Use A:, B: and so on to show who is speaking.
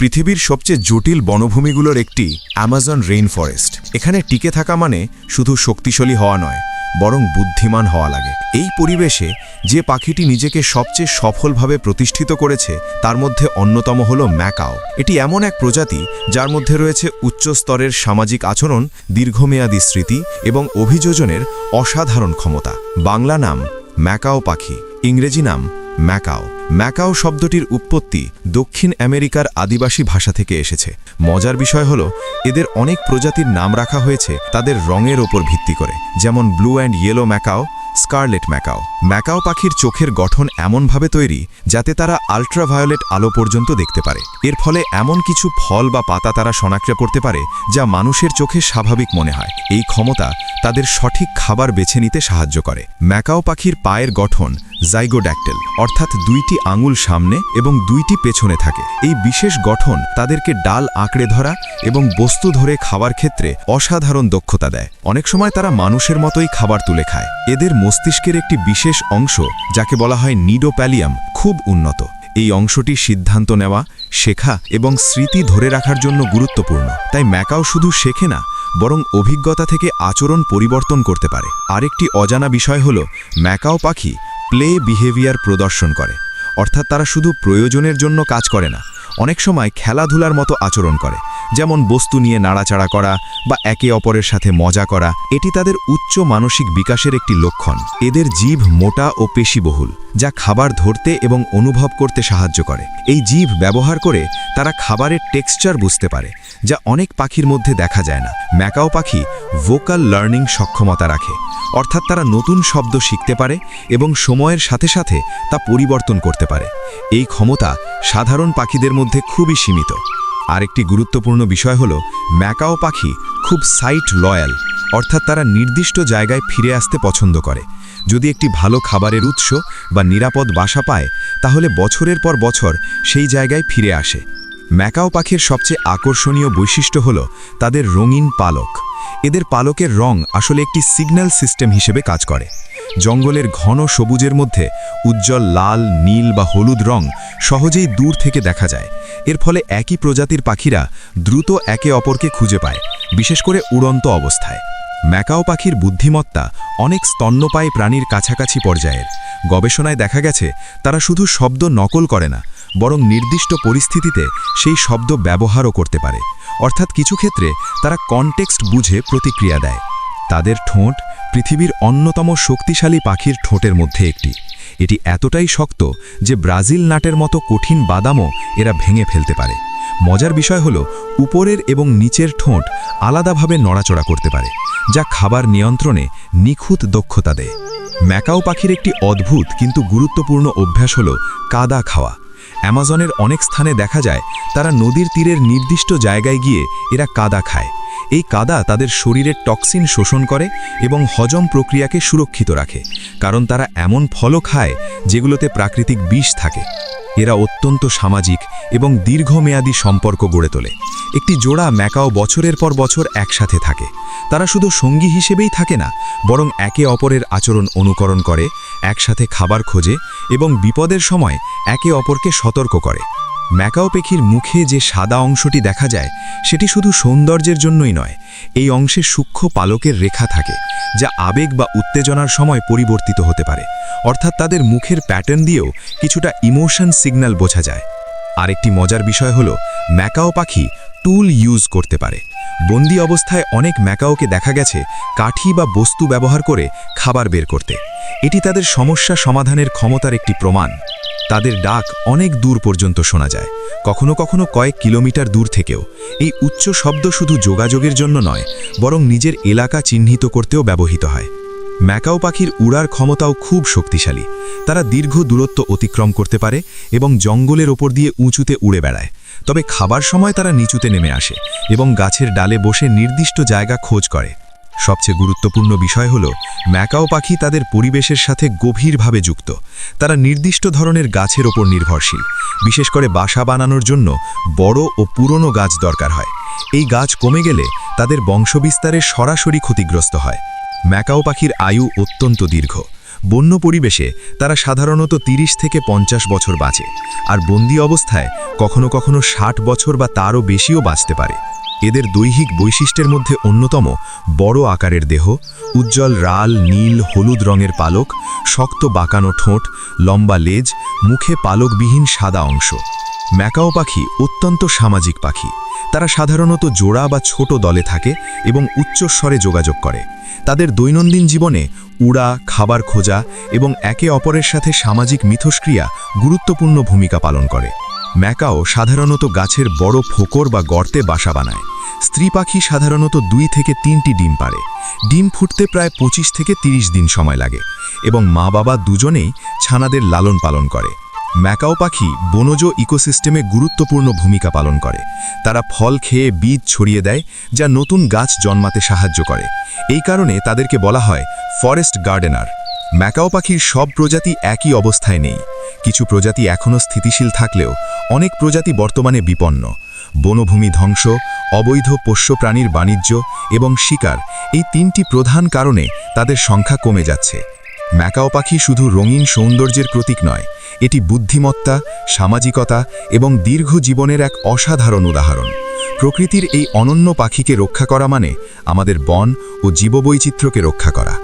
A: পৃথিবীর সবচেয়ে জটিল বনভূমিগুলোর একটি অ্যামাজন রেইন ফরেস্ট। এখানে টিকে থাকা মানে শুধু শক্তিশালী হওয়া নয়, বরং বুদ্ধিমান হওয়া লাগে। এই পরিবেশে যে পাখিটি নিজেকে সবচেয়ে সফলভাবে প্রতিষ্ঠিত করেছে তার মধ্যে অন্যতম হল ম্যাকাও। এটি এমন এক প্রজাতি যার মধ্যে রয়েছে উচ্চ স্তরের সামাজিক আচরণ, দীর্ঘমেয়াদী স্মৃতি এবং অভিযোজনের অসাধারণ ক্ষমতা। বাংলা নাম ম্যাকাও পাখি, ইংরেজি নাম ম্যাকাও। ম্যাকাও শব্দটির উৎপত্তি দক্ষিণ আমেরিকার আদিবাসী ভাষা থেকে এসেছে। মজার বিষয় হল এদের অনেক প্রজাতির নাম রাখা হয়েছে তাদের রঙের ওপর ভিত্তি করে, যেমন blue and yellow macaw, scarlet macaw. Macaw পাখির চোখের গঠন এমনভাবে তৈরি যাতে তারা আল্ট্রাভায়োলেট আলো পর্যন্ত দেখতে পারে। এর ফলে এমন কিছু ফল বা পাতা তারা শনাক্ত করতে পারে যা মানুষের চোখে স্বাভাবিক মনে হয়। এই ক্ষমতা তাদের সঠিক খাবার বেছে নিতে সাহায্য করে। ম্যাকাও পাখির পায়ের গঠন জাইগোড্যাক্টেল, অর্থাৎ দুইটি আঙুল সামনে এবং দুইটি পেছনে থাকে। এই বিশেষ গঠন তাদেরকে ডাল আঁকড়ে ধরা এবং বস্তু ধরে খাওয়ার ক্ষেত্রে অসাধারণ দক্ষতা দেয়। অনেক সময় তারা মানুষের মতোই খাবার তুলে খায়। এদের মস্তিষ্কের একটি বিশেষ অংশ, যাকে বলা হয় নিডোপ্যালিয়াম, খুব উন্নত। এই অংশটি সিদ্ধান্ত নেওয়া, শেখা এবং স্মৃতি ধরে রাখার জন্য গুরুত্বপূর্ণ। তাই ম্যাকাও শুধু শেখে না, বরং অভিজ্ঞতা থেকে আচরণ পরিবর্তন করতে পারে। আরেকটি অজানা বিষয় হল ম্যাকাও পাখি প্লে বিহেভিয়ার প্রদর্শন করে, অর্থাৎ তারা শুধু প্রয়োজনের জন্য কাজ করে না, অনেক সময় খেলাধুলার মতো আচরণ করে, যেমন বস্তু নিয়ে নাড়াচাড়া করা বা একে অপরের সাথে মজা করা। এটি তাদের উচ্চ মানসিক বিকাশের একটি লক্ষণ। এদের জিভ মোটা ও পেশিবহুল, যা খাবার ধরতে এবং অনুভব করতে সাহায্য করে। এই জিভ ব্যবহার করে তারা খাবারের টেক্সচার বুঝতে পারে, যা অনেক পাখির মধ্যে দেখা যায় না। ম্যাকাও পাখি ভোকাল লার্নিং সক্ষমতা রাখে, অর্থাৎ তারা নতুন শব্দ শিখতে পারে এবং সময়ের সাথে সাথে তা পরিবর্তন করতে পারে। এই ক্ষমতা সাধারণ পাখিদের মধ্যে খুবই সীমিত। আরেকটি গুরুত্বপূর্ণ বিষয় হল ম্যাকাও পাখি খুব সাইট লয়াল, অর্থাৎ তারা নির্দিষ্ট জায়গায় ফিরে আসতে পছন্দ করে। যদি একটি ভালো খাবারের উৎস বা নিরাপদ বাসা পায়, তাহলে বছরের পর বছর সেই জায়গায় ফিরে আসে। ম্যাকাও পাখির সবচেয়ে আকর্ষণীয় বৈশিষ্ট্য হল তাদের রঙিন পালক। এদের পালকের রং আসলে একটি সিগন্যাল সিস্টেম হিসেবে কাজ করে। জঙ্গলের ঘন সবুজের মধ্যে উজ্জ্বল লাল, নীল বা হলুদ রং সহজেই দূর থেকে দেখা যায়। এর ফলে একই প্রজাতির পাখিরা দ্রুত একে অপরকে খুঁজে পায়, বিশেষ করে উড়ন্ত অবস্থায়। ম্যাকাও পাখির বুদ্ধিমত্তা অনেক স্তন্যপায়ী প্রাণীর কাছাকাছি পর্যায়ের। গবেষণায় দেখা গেছে তারা শুধু শব্দ নকল করে না, বরং নির্দিষ্ট পরিস্থিতিতে সেই শব্দ ব্যবহারও করতে পারে, অর্থাৎ কিছু ক্ষেত্রে তারা কনটেক্সট বুঝে প্রতিক্রিয়া দেয়। তাদের ঠোঁট পৃথিবীর অন্যতম শক্তিশালী পাখির ঠোঁটের মধ্যে একটি। এটি এতটাই শক্ত যে ব্রাজিল নাটের মতো কঠিন বাদামও এরা ভেঙে ফেলতে পারে। মজার বিষয় হল উপরের এবং নিচের ঠোঁট আলাদাভাবে নড়াচড়া করতে পারে, যা খাবার নিয়ন্ত্রণে নিখুঁত দক্ষতা দেয়। ম্যাকাও পাখির একটি অদ্ভুত কিন্তু গুরুত্বপূর্ণ অভ্যাস হল কাদা খাওয়া। অ্যামাজনের অনেক স্থানে দেখা যায় তারা নদীর তীরের নির্দিষ্ট জায়গায় গিয়ে এরা কাদা খায়। এই কাদা তাদের শরীরের টক্সিন শোষণ করে এবং হজম প্রক্রিয়াকে সুরক্ষিত রাখে, কারণ তারা এমন ফলও খায় যেগুলোতে প্রাকৃতিক বিষ থাকে। এরা অত্যন্ত সামাজিক এবং দীর্ঘমেয়াদী সম্পর্ক গড়ে তোলে। একটি জোড়া ম্যাকাও বছরের পর বছর একসাথে থাকে। তারা শুধু সঙ্গী হিসেবেই থাকে না, বরং একে অপরের আচরণ অনুকরণ করে, একসাথে খাবার খোঁজে এবং বিপদের সময় একে অপরকে সতর্ক করে। ম্যাকাও পাখির মুখে যে সাদা অংশটি দেখা যায় সেটি শুধু সৌন্দর্যের জন্যই নয়, এই অংশে সূক্ষ্ম পালকের রেখা থাকে, যা আবেগ বা উত্তেজনার সময় পরিবর্তিত হতে পারে, অর্থাৎ তাদের মুখের প্যাটার্ন দিয়েও কিছুটা ইমোশন সিগন্যাল বোঝা যায়। আরেকটি মজার বিষয় হল ম্যাকাও পাখি টুল ইউজ করতে পারে। বন্দি অবস্থায় অনেক ম্যাকাওকে দেখা গেছে কাঠি বা বস্তু ব্যবহার করে খাবার বের করতে। এটি তাদের সমস্যা সমাধানের ক্ষমতার একটি প্রমাণ। তাদের ডাক অনেক দূর পর্যন্ত শোনা যায়, কখনো কখনো কয়েক কিলোমিটার দূর থেকেও। এই উচ্চ শব্দ শুধু যোগাযোগের জন্য নয়, বরং নিজের এলাকা চিহ্নিত করতেও ব্যবহৃত হয়। ম্যাকাও পাখির উড়ার ক্ষমতাও খুব শক্তিশালী। তারা দীর্ঘ দূরত্ব অতিক্রম করতে পারে এবং জঙ্গলের ওপর দিয়ে উঁচুতে উড়ে বেড়ায়। তবে খাবার সময় তারা নিচুতে নেমে আসে এবং গাছের ডালে বসে নির্দিষ্ট জায়গা খোঁজ করে। সবচেয়ে গুরুত্বপূর্ণ বিষয় হল ম্যাকাও পাখি তাদের পরিবেশের সাথে গভীরভাবে যুক্ত। তারা নির্দিষ্ট ধরনের গাছের ওপর নির্ভরশীল, বিশেষ করে বাসা বানানোর জন্য বড় ও পুরনো গাছ দরকার হয়। এই গাছ কমে গেলে তাদের বংশবিস্তারে সরাসরি ক্ষতিগ্রস্ত হয়। ম্যাকাও পাখির আয়ু অত্যন্ত দীর্ঘ, বন্য পরিবেশে তারা সাধারণত 30 থেকে 50 বছর বাঁচে, আর বন্দি অবস্থায় কখনো কখনো 60 বছর বা তারও বেশিও বাঁচতে পারে। এদের দৈহিক বৈশিষ্ট্যের মধ্যে অন্যতম বড় আকারের দেহ, উজ্জ্বল লাল, নীল, হলুদ রঙের পালক, শক্ত বাঁকানো ঠোঁট, লম্বা লেজ, মুখে পালকবিহীন সাদা অংশ। ম্যাকাও পাখি অত্যন্ত সামাজিক পাখি। তারা সাধারণত জোড়া বা ছোট দলে থাকে এবং উচ্চস্বরে যোগাযোগ করে। তাদের দৈনন্দিন জীবনে উড়া, খাবার খোঁজা এবং একে অপরের সাথে সামাজিক মিথস্ক্রিয়া গুরুত্বপূর্ণ ভূমিকা পালন করে। ম্যাকাও সাধারণত গাছের বড় ফোকর বা গর্তে বাসা বানায়। স্ত্রী পাখি সাধারণত 2 থেকে 3টি ডিম পাড়ে। ডিম ফুটতে প্রায় 25 থেকে 30 দিন সময় লাগে এবং মা বাবা দুজনেই ছানাদের লালন পালন করে। ম্যাকাও পাখি বনজ ইকোসিস্টেমে গুরুত্বপূর্ণ ভূমিকা পালন করে। তারা ফল খেয়ে বীজ ছড়িয়ে দেয়, যা নতুন গাছ জন্মাতে সাহায্য করে। এই কারণে তাদেরকে বলা হয় ফরেস্ট গার্ডেনার। ম্যাকাও পাখির সব প্রজাতি একই অবস্থায় নেই। কিছু প্রজাতি এখনও স্থিতিশীল থাকলেও অনেক প্রজাতি বর্তমানে বিপন্ন। বনভূমি ধ্বংস, অবৈধ পোষ্য প্রাণীর বাণিজ্য এবং শিকার, এই 3টি প্রধান কারণে তাদের সংখ্যা কমে যাচ্ছে। ম্যাকাও পাখি শুধু রঙিন সৌন্দর্যের প্রতীক নয়, এটি বুদ্ধিমত্তা, সামাজিকতা এবং দীর্ঘ জীবনের এক অসাধারণ উদাহরণ। প্রকৃতির এই অনন্য পাখিকে রক্ষা করা মানে আমাদের বন ও জীববৈচিত্র্যকে রক্ষা করা।